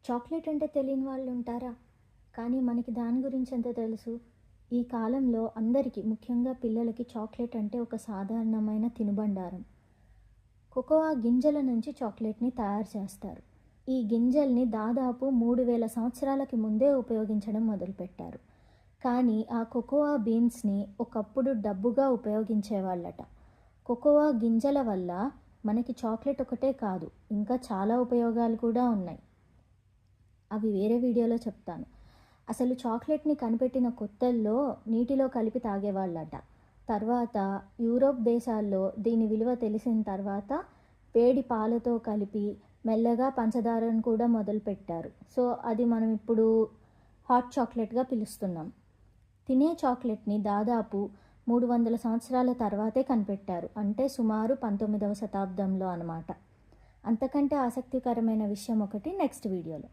Chocolate అంటే తెలియని వాళ్ళు ఉంటారా? కానీ మనకి దాని గురించి ఎంత తెలుసు? ఈ కాలంలో అందరికీ, ముఖ్యంగా పిల్లలకి చాక్లెట్ అంటే ఒక సాధారణమైన తినుబండారం. కోకోవా గింజల నుంచి చాక్లెట్‌ని తయారు చేస్తారు. ఈ గింజల్ని దాదాపు 3000 సంవత్సరాలకి ముందే ఉపయోగించడం మొదలుపెట్టారు. కానీ ఆ కోకోవా బీన్స్‌ని ఒకప్పుడు డబ్బుగా ఉపయోగించేవాళ్ళట. కోకోవా గింజల వల్ల మనకి చాక్లెట్ ఒకటే కాదు, ఇంకా చాలా ఉపయోగాలు కూడా ఉన్నాయి. అవి వేరే వీడియోలో చెప్తాను. అసలు చాక్లెట్‌ని కనిపెట్టిన కొత్తల్లో నీటిలో కలిపి తాగేవాళ్ళట. తర్వాత యూరోప్ దేశాల్లో దీని విలువ తెలిసిన తర్వాత వేడి పాలతో కలిపి మెల్లగా పంచదారను కూడా మొదలుపెట్టారు. సో, అది మనం ఇప్పుడు హాట్ చాక్లెట్‌గా పిలుస్తున్నాం. తినే చాక్లెట్‌ని దాదాపు 300 సంవత్సరాల తర్వాతే కనిపెట్టారు. అంటే సుమారు 19వ శతాబ్దంలో అనమాట. అంతకంటే ఆసక్తికరమైన విషయం ఒకటి నెక్స్ట్ వీడియోలో.